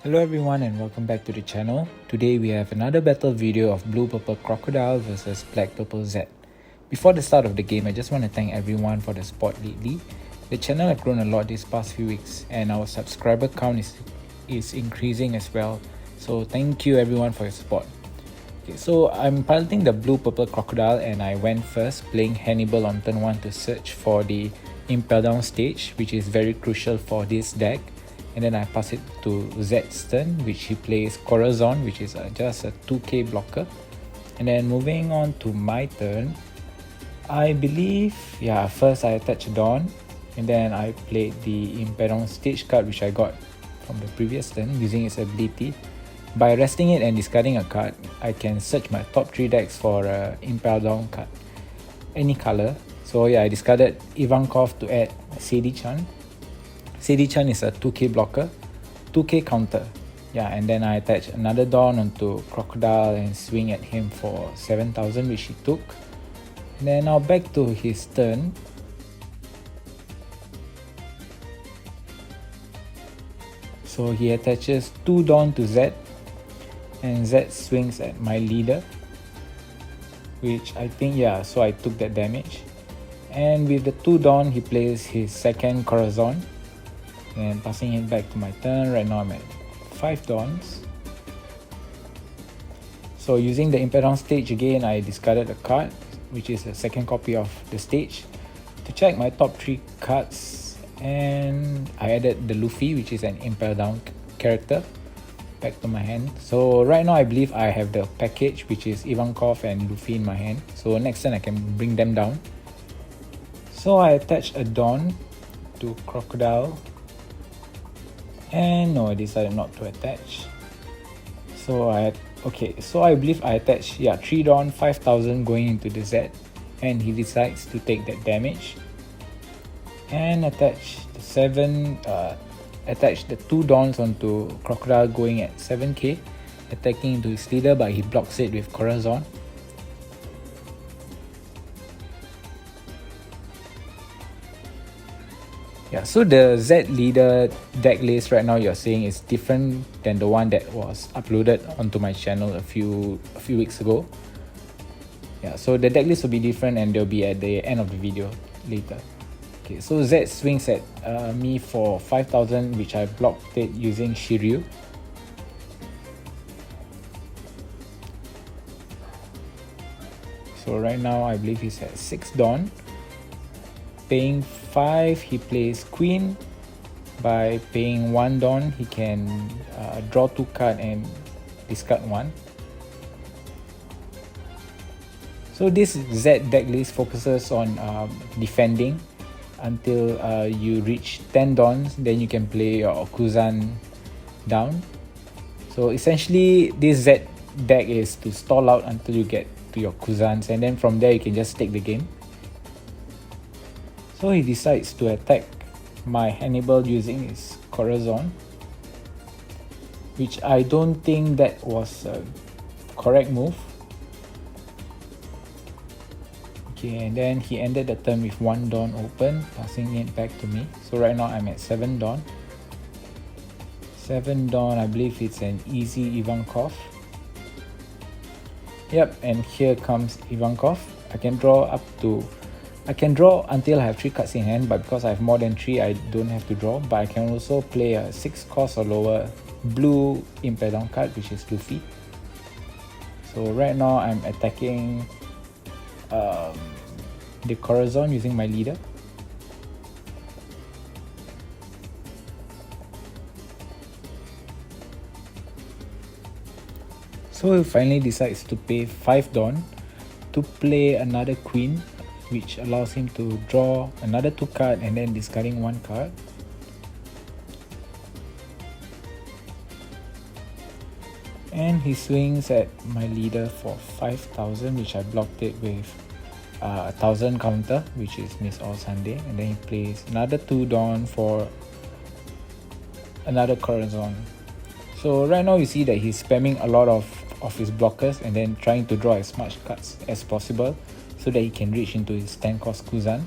Hello everyone and welcome back to the channel. Today we have another battle video of Blue Purple Crocodile versus Black Purple Z. Before the start of the game, I just want to thank everyone for the support lately. The channel has grown a lot these past few weeks and our subscriber count is increasing as well. So thank you everyone for your support. Okay, so I'm piloting the Blue Purple Crocodile and I went first playing Hannibal on turn 1 to search for the Impel Down stage, which is very crucial for this deck. And then I pass it to Z's turn, which he plays Corazon, which is just a 2k blocker. And then moving on to my turn, I believe, first I attach Dawn, and then I played the Impel Down stage card, which I got from the previous turn using its ability. By resting it and discarding a card, I can search my top 3 decks for a Impel Down card, any color. So yeah, I discarded Ivankov to add Sadie-chan. Sadie-chan is a 2k blocker, 2k counter. Yeah, and then I attach another Dawn onto Crocodile and swing at him for 7,000, which he took. And then now back to his turn. So he attaches 2 Dawn to Z, and Z swings at my leader, which I think, so I took that damage. And with the 2 Dawn, he plays his second Corazon. And passing it back to my turn, right now I'm at 5 Dawns. So using the Impel Down stage again, I discarded a card, which is a second copy of the stage, to check my top 3 cards, and I added the Luffy, which is an Impel Down character, back to my hand. So right now I believe I have the package, which is Ivankov and Luffy in my hand. So next turn I can bring them down. So I attached a Dawn to Crocodile. And no, I decided not to attach. So I believe I attached 3 Dawn, 5,000 going into the Z, and he decides to take that damage. And attach the 2 Dawns onto Crocodile going at 7k, attacking into his leader, but he blocks it with Corazon. So the Z leader deck list right now you're seeing is different than the one that was uploaded onto my channel a few weeks ago. So the deck list will be different and they'll be at the end of the video later. Okay, so Z swings at me for 5,000, which I blocked it using Shiryu. So right now I believe he's at 6 Dawn. Paying 5, he plays Queen. By paying 1 Dawn, he can draw 2 cards and discard 1. So this Z deck list focuses on defending until you reach 10 Dawns, then you can play your Okuzan down. So essentially this Z deck is to stall out until you get to your Kuzans, and then from there you can just take the game. So he decides to attack my Hannibal using his Corazon, which I don't think that was a correct move. Okay, and then he ended the turn with 1 Dawn open, passing it back to me. So right now I'm at 7 Dawn. 7 Dawn, I believe it's an easy Ivankov. Yep, and here comes Ivankov. I can draw until I have 3 cards in hand, but because I have more than 3, I don't have to draw. But I can also play a 6 cost or lower blue Impel Down card, which is Luffy. So right now I'm attacking the Corazon using my leader. So he finally decides to pay 5 Dawn to play another Queen, which allows him to draw another 2 cards and then discarding 1 card. And he swings at my leader for 5,000, which I blocked it with 1,000 counter, which is Miss All Sunday. And then he plays another 2 Dawn for another Corazon. So right now you see that he's spamming a lot of his blockers and then trying to draw as much cards as possible, so that he can reach into his 10 cost Kuzan.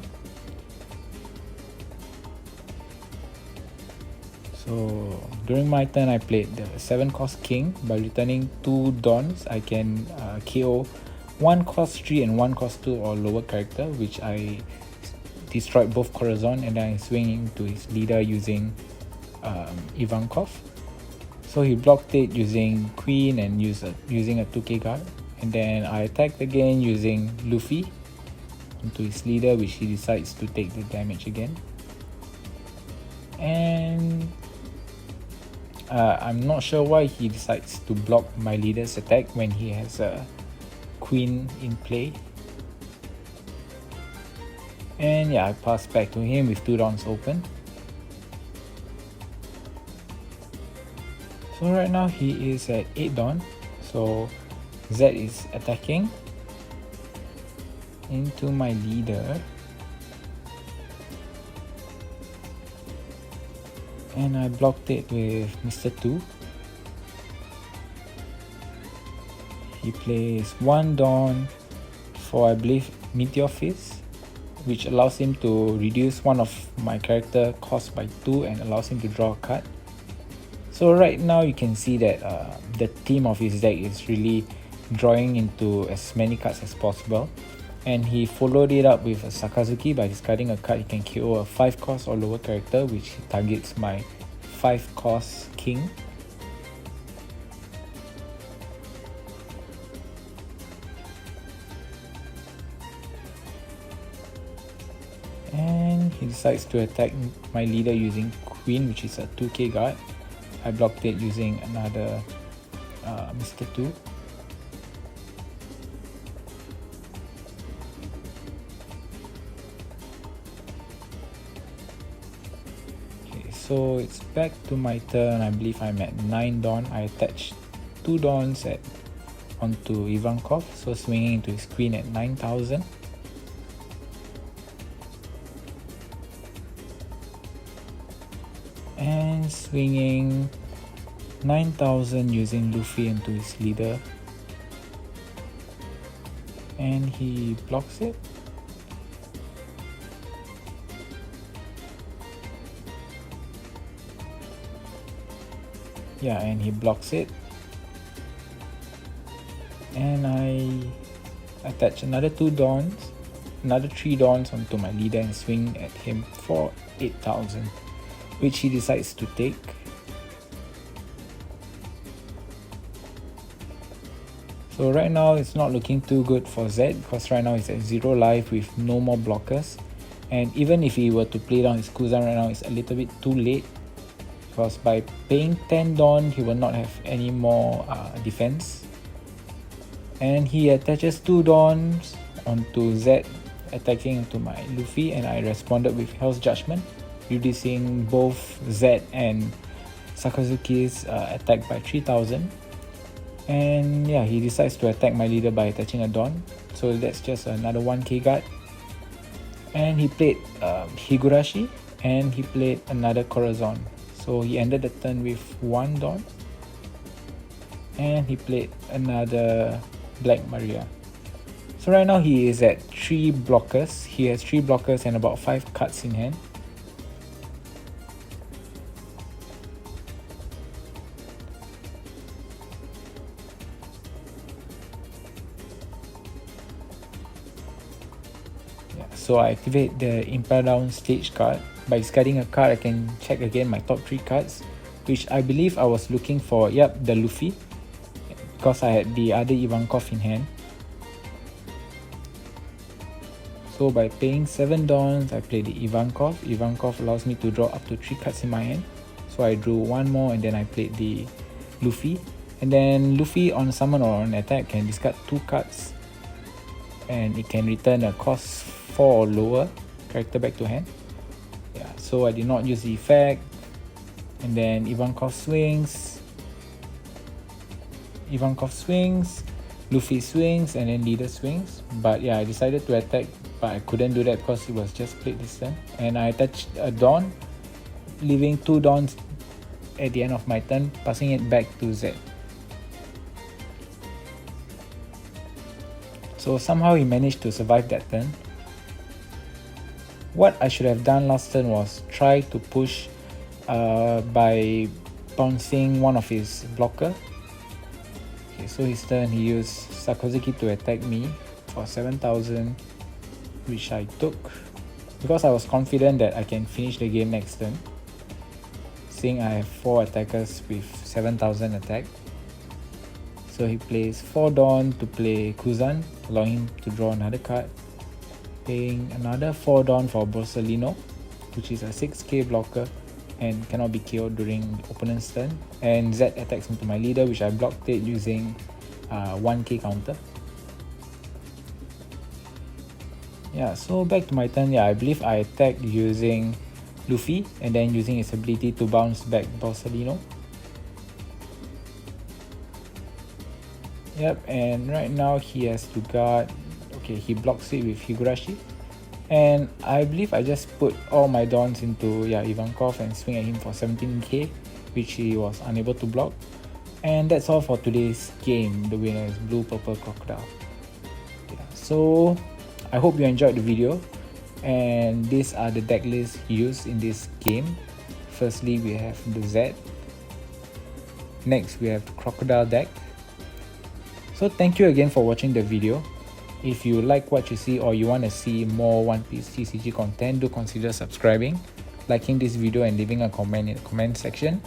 So during my turn, I played the 7 cost king. By returning 2 dons, I can KO 1 cost 3 and 1 cost 2 or lower character, which I destroyed both Corazon, and then I swing into his leader using Ivankov. So he blocked it using Queen and using a 2k guard, and then I attacked again using Luffy into his leader, which he decides to take the damage again. And I'm not sure why he decides to block my leader's attack when he has a Queen in play. And yeah, I pass back to him with 2 dons open. So right now he is at 8 don. So Z is attacking into my leader. And I blocked it with Mr. 2. He plays 1 Dawn for, I believe, Meteor Fist, which allows him to reduce one of my character cost by 2 and allows him to draw a card. So right now you can see that the theme of his deck is really drawing into as many cards as possible. And he followed it up with a Sakazuki. By discarding a card, he can KO a 5 cost or lower character, which targets my 5 cost king. And he decides to attack my leader using Queen, which is a 2k guard. I blocked it using another Mr. 2. So it's back to my turn. I believe I'm at 9 Dawn. I attached 2 Dawns onto Ivankov, so swinging into his Queen at 9,000. And swinging 9,000 using Luffy into his leader. And he blocks it. Yeah, and he blocks it. And I attach another 2 Dawns, another 3 Dawns onto my leader and swing at him for 8,000, which he decides to take. So right now it's not looking too good for Z, because right now he's at 0 life with no more blockers. And even if he were to play down his Kuzan right now, it's a little bit too late, because by paying 10 Dawn, he will not have any more defense. And he attaches 2 Dawns onto Z, attacking into my Luffy, and I responded with Hell's Judgment, reducing both Z and Sakazuki's attack by 3,000. And yeah, he decides to attack my leader by attaching a Dawn, so that's just another 1k guard. And he played Higurashi, and he played another Corazon. So he ended the turn with 1 Dawn, and he played another Black Maria. So right now he is at 3 blockers. He has 3 blockers and about 5 cards in hand. So I activate the Impel Down stage card. By discarding a card, I can check again my top 3 cards, which I believe I was looking for, the Luffy, because I had the other Ivankov in hand. So by paying 7 Dawns, I play the Ivankov. Ivankov allows me to draw up to 3 cards in my hand. So I drew 1 more, and then I played the Luffy. And then Luffy on summon or on attack can discard 2 cards, and it can return a cost 4 or lower character back to hand. So I did not use the effect. And then Ivankov swings, Luffy swings, and then leader swings. But yeah, I decided to attack, but I couldn't do that because it was just played this turn. And I attached a Dawn, leaving 2 Dawns at the end of my turn, passing it back to Z. So somehow he managed to survive that turn. What I should have done last turn was try to push by bouncing one of his blocker. Okay, so his turn he used Sakozaki to attack me for 7,000, which I took because I was confident that I can finish the game next turn, seeing I have 4 attackers with 7,000 attack. So he plays 4 Dawn to play Kuzan, allowing him to draw another card, paying another 4 Dawn for Borsalino, which is a 6k blocker and cannot be killed during opponent's turn, and Z attacks into my leader, which I blocked it using 1k counter. Yeah, so back to my turn. Yeah, I believe I attacked using Luffy and then using his ability to bounce back Borsalino. Yep, and right now he has to guard. Okay, he blocks it with Higurashi. And I believe I just put all my Dawns into Ivankov and swing at him for 17k, which he was unable to block. And that's all for today's game. The winner is Blue Purple Crocodile. Yeah, so I hope you enjoyed the video. And these are the deck lists used in this game. Firstly, we have the Z. Next, we have the Crocodile deck. So thank you again for watching the video. If you like what you see or you want to see more One Piece TCG content, do consider subscribing, liking this video and leaving a comment in the comment section.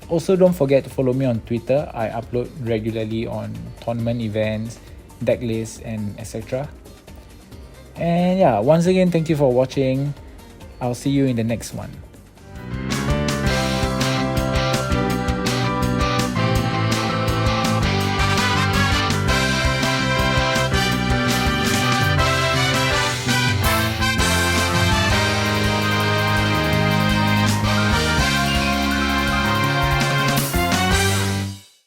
Also, don't forget to follow me on Twitter. I upload regularly on tournament events, deck lists and etc. And yeah, once again, thank you for watching. I'll see you in the next one.